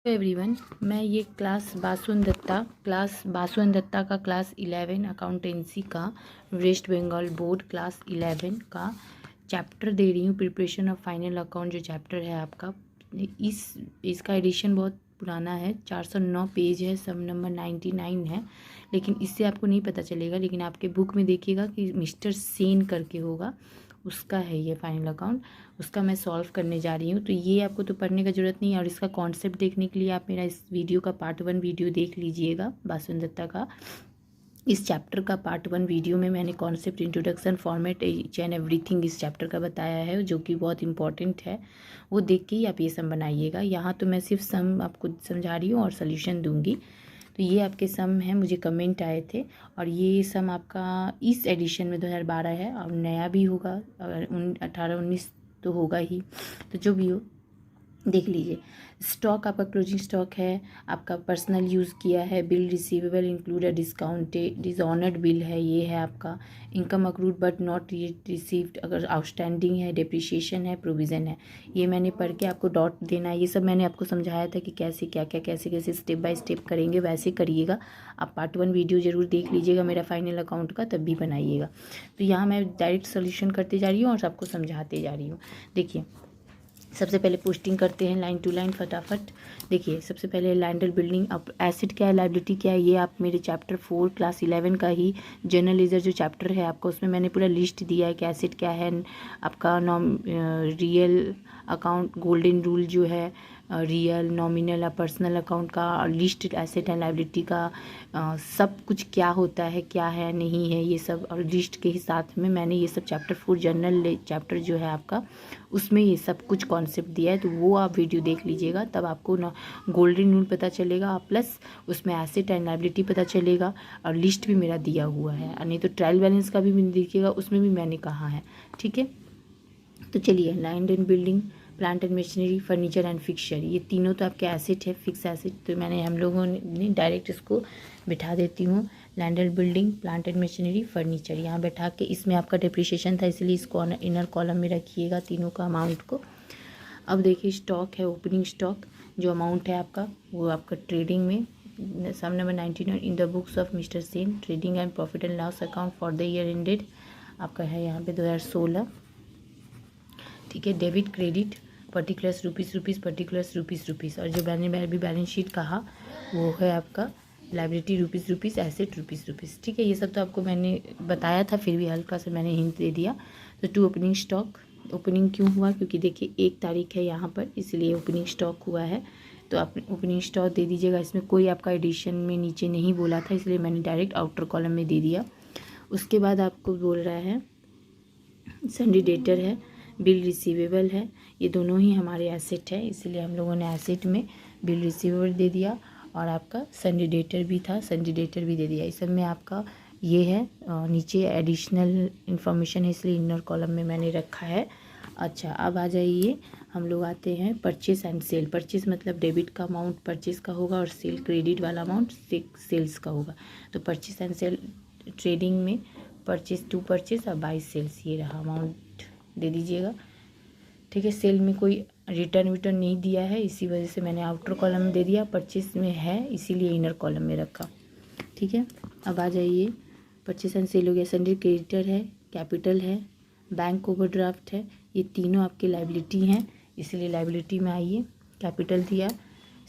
Everyone, मैं ये class Basu Dutta का क्लास 11 अकाउंटेंसी का वेस्ट बंगाल बोर्ड क्लास 11 का चैप्टर दे रही हूँ। प्रिपरेशन ऑफ फाइनल अकाउंट जो चैप्टर है आपका, इसका एडिशन बहुत पुराना है, 409 पेज है, सम नंबर 99 है। लेकिन इससे आपको नहीं पता चलेगा, लेकिन आपके बुक में देखिएगा कि मिस्टर सेन करके होगा, उसका है ये फाइनल अकाउंट, उसका मैं सॉल्व करने जा रही हूँ। तो ये आपको तो पढ़ने का ज़रूरत नहीं है, और इसका कॉन्सेप्ट देखने के लिए आप मेरा इस वीडियो का पार्ट 1 वीडियो देख लीजिएगा। बासुन दत्ता का इस चैप्टर का पार्ट 1 वीडियो में मैंने concept, introduction, format, each and everything इस चैप्टर का बताया है, जो कि बहुत इंपॉर्टेंट है। वो देख के ही आप ये सम बनाइएगा। यहाँ तो मैं सिर्फ सम आपको समझा रही हूँ और सोल्यूशन दूंगी। तो ये आपके सम हैं, मुझे कमेंट आए थे, और ये सम आपका इस एडिशन में 2012 है, और नया भी होगा, अगर 18-19 तो होगा ही। तो जो भी हो देख लीजिए। स्टॉक आपका क्लोजिंग स्टॉक है, आपका पर्सनल यूज़ किया है, bill receivable included discounted dishonoured bill है, ये है आपका income accrued but not received, अगर आउटस्टैंडिंग है, डेप्रिसिएशन है, प्रोविज़न है। ये मैंने पढ़ के आपको डॉट देना है। ये सब मैंने आपको समझाया था कि कैसे क्या क्या कैसे कैसे स्टेप बाय स्टेप करेंगे, वैसे करिएगा। आप पार्ट 1 वीडियो ज़रूर देख लीजिएगा मेरा फाइनल अकाउंट का, तब भी बनाइएगा। तो यहाँ मैं डायरेक्ट सोल्यूशन करते जा रही हूँ और सबको समझाते जा रही हूँ। देखिए, सबसे पहले पोस्टिंग करते हैं लाइन टू लाइन फटाफट। देखिए, सबसे पहले लैंडर बिल्डिंग, अब एसिड क्या है, लाइबिलिटी क्या है, ये आप मेरे चैप्टर 4 क्लास 11 का ही जनरल लेजर जो चैप्टर है आपका, उसमें मैंने पूरा लिस्ट दिया है कि एसिड क्या है, आपका रियल अकाउंट, गोल्डन रूल जो है, रियल, नॉमिनल, पर्सनल अकाउंट का लिस्ट, एसेट एंड लाइबिलिटी का सब कुछ क्या होता है, क्या है, नहीं है, ये सब, और लिस्ट के ही साथ में मैंने ये सब चैप्टर 4 जनरल चैप्टर जो है आपका, उसमें ये सब कुछ कॉन्सेप्ट दिया है। तो वो आप वीडियो देख लीजिएगा, तब आपको ना गोल्डन रूल पता चलेगा, प्लस उसमें एसेट एंड लाइबिलिटी पता चलेगा, और लिस्ट भी मेरा दिया हुआ है। और नहीं तो ट्रायल बैलेंस का भी देखिएगा, उसमें भी मैंने कहा है। ठीक है, तो चलिए, land and building, plant and machinery, furniture and fixture, ये तीनों तो आपके एसेट है, फिक्स एसेट। तो मैंने हम लोगों ने डायरेक्ट इसको बिठा देती हूँ, land and building, plant and machinery, furniture, यहाँ बैठा के। इसमें आपका डिप्रिसिएशन था, इसलिए इसको इनर कॉलम में रखिएगा तीनों का अमाउंट को। अब देखिए, स्टॉक है, ओपनिंग स्टॉक जो अमाउंट है आपका, वो आपका ट्रेडिंग में some number 99 in the books of Mr Sen, trading and profit and loss account for the year ended आपका है यहाँ पे 2016। ठीक है, debit credit, particulars rupees particulars rupees, और जो मैंने भी बैलेंस शीट कहा वो है आपका लाइबिलिटी रुपीज़, एसेट रुपीज़। ठीक है, ये सब तो आपको मैंने बताया था, फिर भी हल्का से मैंने हिंट दे दिया। तो टू ओपनिंग स्टॉक, ओपनिंग क्यों हुआ, क्योंकि देखिए 1 तारीख है यहाँ पर, इसलिए ओपनिंग स्टॉक हुआ है। तो आप ओपनिंग स्टॉक दे दीजिएगा। इसमें कोई आपका एडिशन में नीचे नहीं बोला था, इसलिए मैंने डायरेक्ट आउटर कॉलम में दे दिया। उसके बाद आपको बोल रहा है सन्डी डेटर है, बिल रिसीवेबल है, ये दोनों ही हमारे एसेट है, इसलिए हम लोगों ने एसेट में बिल रिसीवेबल दे दिया, और आपका सन्डी डेटर भी था, सन्डी डेटर भी दे दिया। इस सब में आपका ये है, नीचे एडिशनल इन्फॉर्मेशन है, इसलिए इनर कॉलम में मैंने रखा है। अच्छा, अब आ जाइए, हम लोग आते हैं परचेस एंड सेल। परचेस मतलब डेबिट का अमाउंट परचेस का होगा, और सेल क्रेडिट वाला अमाउंट सेल्स का होगा। तो परचेस एंड सेल, ट्रेडिंग में परचेस टू परचेस और बाई सेल्स, ये रहा अमाउंट दे दीजिएगा। ठीक है, सेल में कोई रिटर्न नहीं दिया है, इसी वजह से मैंने आउटर कॉलम में दे दिया। परचेस में है, इसीलिए इनर कॉलम में रखा। ठीक है, अब आ जाइए, परचेस एंड सेल हो गया, सन्डी क्रेडिटर है, कैपिटल है, बैंक ओवरड्राफ्ट है, ये तीनों आपकी लाइबिलिटी हैं, इसलिए लाइबिलिटी में आइए, कैपिटल दिया,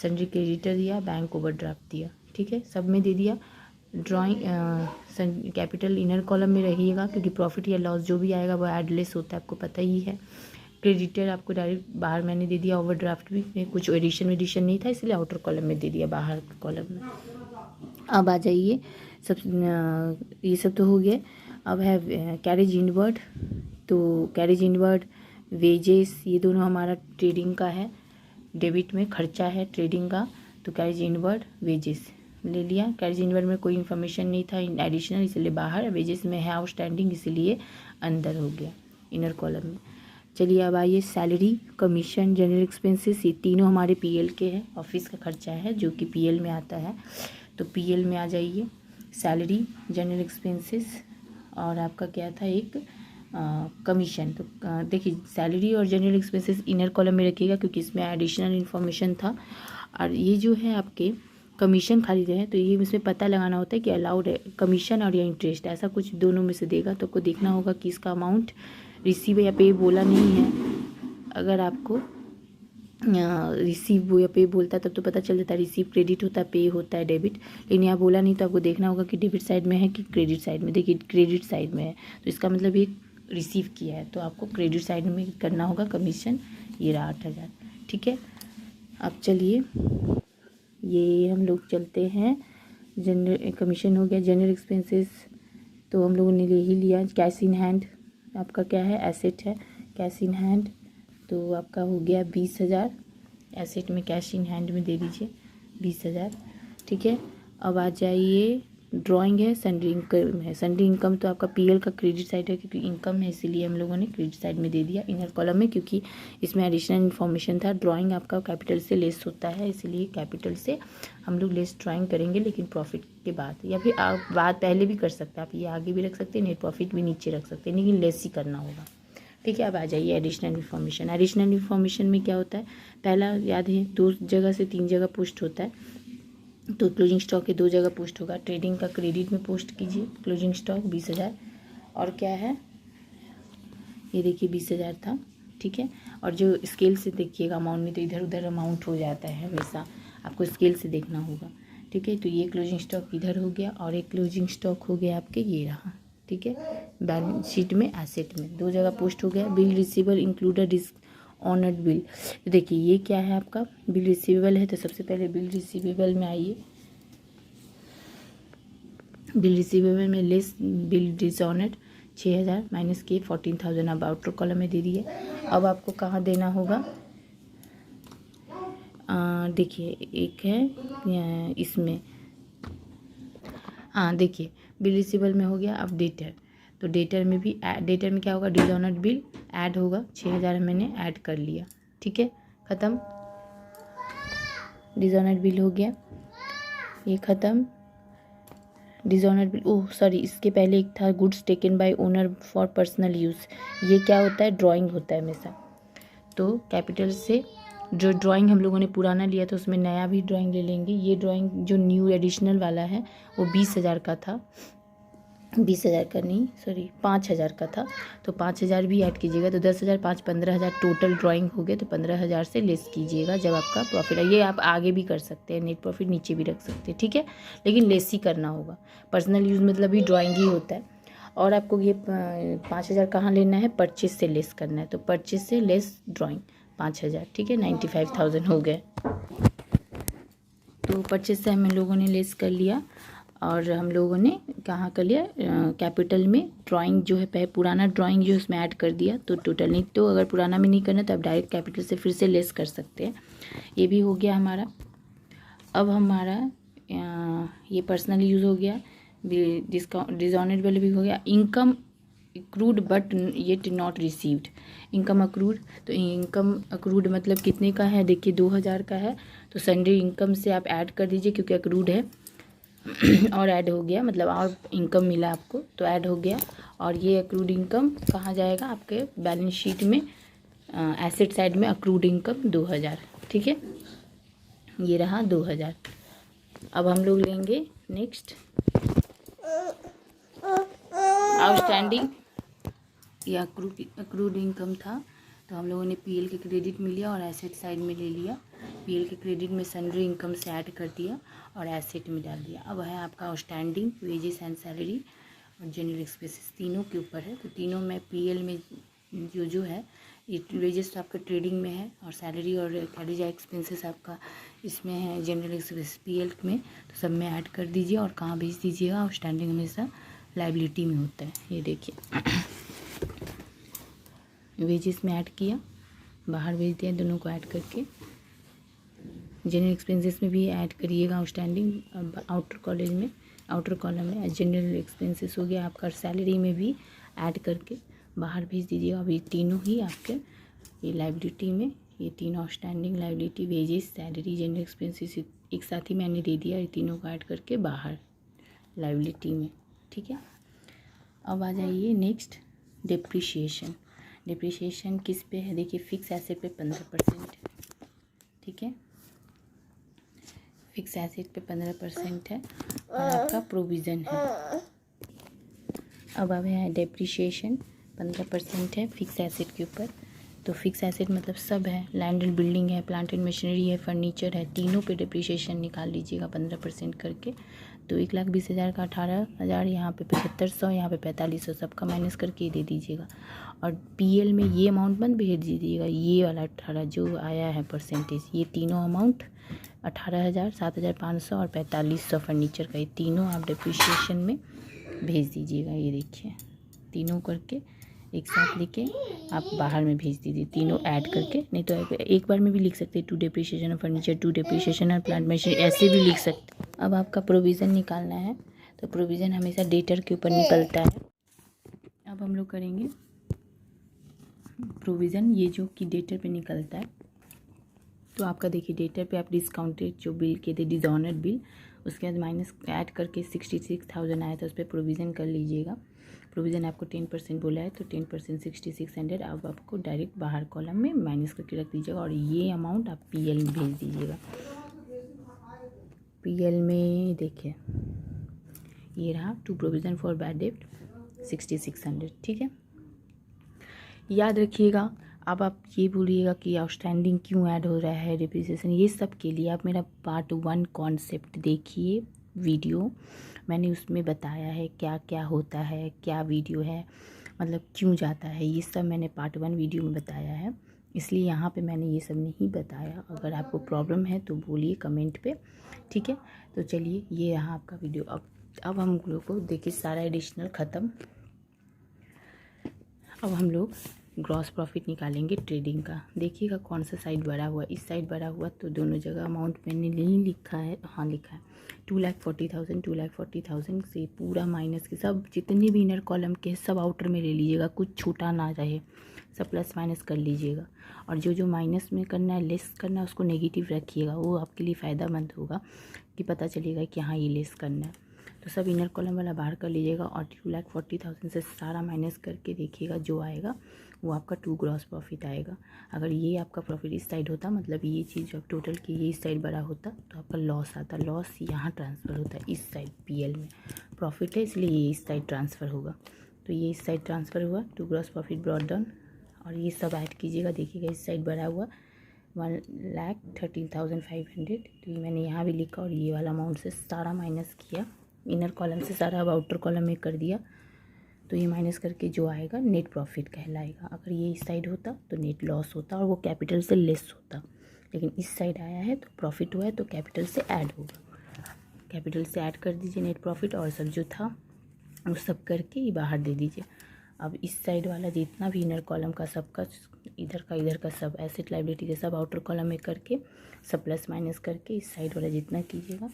सन्डी क्रेडिटर दिया, बैंक ओवरड्राफ्ट दिया। ठीक है, सब में दे दिया। ड्राइंग कैपिटल इनर कॉलम में रहिएगा, क्योंकि प्रॉफिट या लॉस जो भी आएगा वो एडलेस होता है, आपको पता ही है। क्रेडिटर आपको डायरेक्ट बाहर मैंने दे दिया, ओवरड्राफ्ट भी कुछ एडिशन नहीं था, इसलिए आउटर कॉलम में दे दिया, बाहर कॉलम में। अब आ जाइए, सब ये सब तो हो गया। अब है कैरेज इनवर्ड, तो कैरेज इनवर्ड, वेजेस, ये दोनों हमारा ट्रेडिंग का है, डेबिट में खर्चा है ट्रेडिंग का, तो कैरेज इनवर्ड वेजेस ले लिया। कैरेज इनवर्ड में कोई इन्फॉर्मेशन नहीं था एडिशनल, इसलिए बाहर, वेजेस में है आउटस्टैंडिंग, इसलिए अंदर हो गया इनर कॉलम में। चलिए, अब आइए, सैलरी, कमीशन, जनरल एक्सपेंसेस, ये तीनों हमारे पीएल के हैं, ऑफिस का खर्चा है जो कि पीएल में आता है। तो पीएल में आ जाइए, सैलरी, जनरल एक्सपेंसेस, और आपका क्या था, एक कमीशन। तो देखिए, सैलरी और जनरल एक्सपेंसेस इनर कॉलम में रखिएगा, क्योंकि इसमें एडिशनल इन्फॉर्मेशन था। और ये जो है आपके कमीशन खाली रहे तो ये इसमें पता लगाना होता है कि अलाउड है कमीशन और या इंटरेस्ट, ऐसा कुछ दोनों में से देगा। तो आपको देखना होगा कि इसका अमाउंट रिसीव या पे बोला नहीं है। अगर आपको रिसीव या पे बोलता है तब तो पता चल जाता है, रिसीव क्रेडिट होता है, पे होता है डेबिट। लेकिन यहाँ बोला नहीं तो आपको देखना होगा कि डेबिट साइड में है कि क्रेडिट साइड में। देखिए क्रेडिट साइड में है तो इसका मतलब ये रिसीव किया है, तो आपको क्रेडिट साइड में करना होगा कमीशन। ये रहा 8,000, ठीक है। अब चलिए ये हम लोग चलते हैं जनरल कमीशन हो गया। जनरल एक्सपेंसेस तो हम लोगों ने ले ही लिया। कैश इन हैंड आपका क्या है, एसेट है, कैश इन हैंड तो आपका हो गया 20,000। एसेट में कैश इन हैंड में दे दीजिए 20,000, ठीक है। अब आ जाइए ड्राइंग है, सन्ड्री इनकम है। सन्ड्री इनकम तो आपका पीएल का क्रेडिट साइड है क्योंकि इनकम है इसीलिए हम लोगों ने क्रेडिट साइड में दे दिया इनर कॉलम में, क्योंकि इसमें एडिशनल इन्फॉर्मेशन था। ड्राइंग आपका कैपिटल से लेस होता है इसीलिए कैपिटल से हम लोग लेस ड्राइंग करेंगे, लेकिन प्रॉफिट के बाद, या फिर आप बात पहले भी कर सकते हैं, आप ये आगे भी रख सकते हैं, नेट प्रॉफिट भी नीचे रख सकते हैं, लेकिन लेस ही करना होगा, ठीक है। अब आ जाइए एडिशनल इन्फॉर्मेशन। एडिशनल इन्फॉर्मेशन में क्या होता है, पहला याद है 2 जगह से 3 जगह पोस्ट होता है, तो क्लोजिंग स्टॉक के 2 जगह पोस्ट होगा। ट्रेडिंग का क्रेडिट में पोस्ट कीजिए क्लोजिंग स्टॉक 20,000, और क्या है ये देखिए 20,000 था, ठीक है। और जो स्केल से देखिएगा अमाउंट में तो इधर उधर अमाउंट हो जाता है, हमेशा आपको स्केल से देखना होगा, ठीक है। तो ये क्लोजिंग स्टॉक इधर हो गया और एक क्लोजिंग स्टॉक हो गया आपके ये रहा, ठीक है। बैलेंस शीट में एसेट में 2 जगह पोस्ट हो गया। Bill receivable included risk honoured bill, तो देखिए ये क्या है आपका बिल रिसीवेबल है, तो सबसे पहले बिल रिसीवेबल में आइए। बिल रिसीवेबल में लेस बिल डिसऑनर्ड 6,000 माइनस के 14,000 अब आउटर कॉलम में दे दिए। अब आपको कहाँ देना होगा, देखिए एक है इसमें, हाँ देखिए बिल रिसीवेबल में हो गया। अब डेटर, तो डेटर में भी डेटर में क्या होगा, डिसऑनर्ड बिल ऐड होगा, 6,000 मैंने ऐड कर लिया, ठीक है। ख़त्म, डिसऑनर्ड बिल हो गया, ये ख़त्म। डिसऑनर्ड बिल, ओह सॉरी इसके पहले एक था goods taken by owner for personal use, ये क्या होता है, ड्राइंग होता है हमेशा। तो कैपिटल से जो ड्राइंग हम लोगों ने पुराना लिया था उसमें नया भी ड्राइंग ले लेंगे। ये ड्राइंग जो न्यू एडिशनल वाला है वो 20,000 का था, 20,000 का नहीं सॉरी 5,000 का था, तो 5,000 भी ऐड कीजिएगा, तो 10,000 5 15,000 टोटल ड्राइंग हो गए, तो 15,000 से लेस कीजिएगा जब आपका प्रॉफिट है। ये आप आगे भी कर सकते हैं, नेट प्रॉफिट नीचे भी रख सकते हैं, ठीक है, लेकिन लेस ही करना होगा। पर्सनल यूज़ मतलब भी ड्राइंग ही होता है। और आपको ये 5,000 कहाँ लेना है, परचेज से लेस करना है, तो परचेज से लेस ड्राइंग 5,000, ठीक है, 95,000 हो गए। तो परचेज से हम लोगों ने लेस कर लिया और हम लोगों ने कहाँ कर लिया, कैपिटल में ड्राइंग जो है पुराना ड्राइंग जो उसमें ऐड कर दिया, तो टोटल नहीं, तो अगर पुराना में नहीं करना तो आप डायरेक्ट कैपिटल से फिर से लेस कर सकते हैं। ये भी हो गया हमारा। अब हमारा ये पर्सनल यूज़ हो गया, डिस्काउंट डिसऑनर्ड वाले भी हो गया। Income accrued but yet not received, income accrued, तो इनकम अक्रूड मतलब कितने का है, देखिए 2,000 का है, तो सन्ड्री इनकम से आप ऐड कर दीजिए क्योंकि अक्रूड है और ऐड हो गया, मतलब और इनकम मिला आपको तो ऐड हो गया। और ये अक्रूड इनकम कहाँ जाएगा, आपके बैलेंस शीट में एसेट साइड में अक्रूड इनकम 2,000, ठीक है, ये रहा 2,000। अब हम लोग लेंगे नेक्स्ट आउटस्टैंडिंग, ये अक्रूड इनकम था, तो हम लोगों ने पीएल के क्रेडिट में लिया और एसेट साइड में ले लिया। पीएल के क्रेडिट में सन्ड्री इनकम से ऐड कर दिया और एसेट में डाल दिया। अब है आपका आउटस्टैंडिंग, वेजेस एंड सैलरी और जनरल एक्सपेंसेस, तीनों के ऊपर है, तो तीनों में पीएल में जो है ये वेजेस तो आपका ट्रेडिंग में है और सैलरी और कैरिज एक्सपेंसेस आपका इसमें है जनरल एक्सपेंसेस पीएल में, तो सब में ऐड कर दीजिए और कहाँ भेज दीजिएगा, आउटस्टैंडिंग हमेशा लायबिलिटी में होता है। ये देखिए वेजेस में ऐड किया, बाहर भेज दिया, दोनों को ऐड करके। जनरल एक्सपेंसेस में भी ऐड करिएगा आउटस्टैंडिंग, आउटर कॉलम में जनरल एक्सपेंसेस हो गया आपका, सैलरी में भी ऐड करके बाहर भेज दीजिएगा। अब ये तीनों ही आपके ये लायबिलिटी में, ये तीनों outstanding liability wages salary general expenses एक साथ ही मैंने दे दिया, ये तीनों को ऐड करके बाहर लायबिलिटी में, ठीक है। अब आ जाइए नेक्स्ट डिप्रिशिएशन। डिप्रिशिएशन किस पे है, देखिए फिक्स एसेट पे 15%, ठीक है, फिक्स एसेट पे 15% है और आपका प्रोविज़न है। अब है डेप्रिसिएशन 15% है फिक्स एसेट के ऊपर। तो फिक्स एसेट मतलब सब है, लैंड एंड बिल्डिंग है, प्लांट एंड मशीनरी है, फर्नीचर है, तीनों पे डेप्रिसिएशन निकाल लीजिएगा 15% करके। तो 1,20,000 का 18,000, यहाँ पे 7500, यहाँ पे 4500, सबका माइनस करके ये दे दीजिएगा। और पीएल में ये अमाउंट मत भेज दीजिएगा, ये वाला 18 जो आया है परसेंटेज, ये तीनों अमाउंट 18,000, 7,500 और 4500 फर्नीचर का, ये तीनों आप डेप्रिसिएशन में भेज दीजिएगा। ये देखिए तीनों करके एक साथ लेके आप बाहर में भेज दीजिए, तीनों ऐड करके। नहीं तो एक बार में भी लिख सकते हैं, to depreciation of furniture, to depreciation of plant machinery, ऐसे भी लिख सकते हैं। अब आपका प्रोविज़न निकालना है, तो प्रोविज़न हमेशा डेटर के ऊपर निकलता है। अब हम लोग करेंगे प्रोविज़न, ये जो कि डेटर पे निकलता है। तो आपका देखिए डेटर पे आप डिस्काउंटेड जो बिल किए थे, डिसऑनर्ड बिल, उसके बाद माइनस ऐड करके 66,000 आया था, उस पर प्रोविज़न कर लीजिएगा। प्रोविज़न आपको 10% बोला है, तो 10% 6600 अब आपको डायरेक्ट बाहर कॉलम में माइनस करके रख दीजिएगा। और ये अमाउंट आप पीएल में भेज दीजिएगा। पीएल में देखिए ये रहा, to provision for bad debt 6600, ठीक है। याद रखिएगा। अब आप ये बोलिएगा कि आउटस्टैंडिंग क्यों ऐड हो रहा है, डिप्रिसिएशन, ये सब के लिए आप मेरा पार्ट 1 कॉन्सेप्ट देखिए वीडियो, मैंने उसमें बताया है क्या क्या होता है, क्या वीडियो है, मतलब क्यों जाता है, ये सब मैंने पार्ट 1 वीडियो में बताया है। इसलिए यहाँ पे मैंने ये सब नहीं बताया। अगर आपको प्रॉब्लम है तो बोलिए कमेंट पे, ठीक है। तो चलिए ये यहाँ आपका वीडियो। अब हम लोग को देखिए सारा एडिशनल ख़त्म। अब हम लोग ग्रॉस प्रॉफिट निकालेंगे ट्रेडिंग का। देखिएगा कौन सा साइड बढ़ा हुआ, इस साइड बढ़ा हुआ, तो दोनों जगह अमाउंट मैंने नहीं लिखा है, हाँ लिखा है 2,40,000, 2,40,000 से पूरा माइनस के सब जितने भी इनर कॉलम के सब आउटर में ले लीजिएगा, कुछ छूटा ना रहे, सब प्लस माइनस कर लीजिएगा। और जो माइनस में करना है, लेस करना है, उसको नेगेटिव रखिएगा, वो आपके लिए फ़ायदेमंद होगा कि पता चलेगा कि हाँ ये लेस करना है। तो सब इनर कॉलम वाला बाहर कर लीजिएगा और 2,40,000 से सारा माइनस करके देखिएगा जो आएगा वो आपका 2 ग्रॉस प्रॉफिट आएगा। अगर ये आपका प्रॉफिट इस साइड होता, मतलब ये चीज़ जब टोटल की ये इस साइड बड़ा होता, तो आपका लॉस आता, लॉस यहाँ ट्रांसफ़र होता है इस साइड, पीएल में प्रॉफिट है इसलिए ये इस साइड ट्रांसफ़र होगा। तो ये इस साइड ट्रांसफ़र हुआ, 2 ग्रॉस प्रॉफिट ब्रॉट डाउन। और ये सब ऐड कीजिएगा, देखिएगा इस साइड बढ़ा हुआ 1,13,500, तो ये मैंने यहाँ भी लिखा और ये वाला अमाउंट से सारा माइनस किया, इनर कॉलम से सारा अब आउटर कॉलम में कर दिया। तो ये माइनस करके जो आएगा नेट प्रॉफिट कहलाएगा। अगर ये इस साइड होता तो नेट लॉस होता और वो कैपिटल से लेस होता, लेकिन इस साइड आया है तो प्रॉफिट हुआ है तो कैपिटल से ऐड होगा। कैपिटल से ऐड कर दीजिए नेट प्रॉफिट, और सब जो था वो सब करके ये बाहर दे दीजिए। अब इस साइड वाला जितना भी इनर कॉलम का सबका, इधर का सब एसेट लायबिलिटी के सब आउटर कॉलम में करके सब प्लस माइनस करके इस साइड वाला जितना कीजिएगा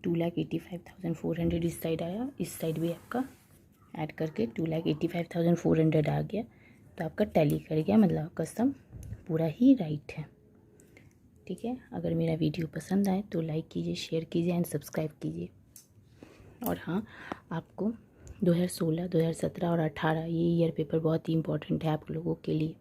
2,85,400 इस साइड आया, इस साइड भी आपका ऐड करके 2,85,400 आ गया। तो आपका टैली कर गया, मतलब आपका सम पूरा ही राइट है, ठीक है। अगर मेरा वीडियो पसंद आए तो लाइक कीजिए, शेयर कीजिए एंड सब्सक्राइब कीजिए। और हाँ, आपको 2016, 2017 और 2018 ये ईयर पेपर बहुत ही इंपॉर्टेंट है आप लोगों के लिए।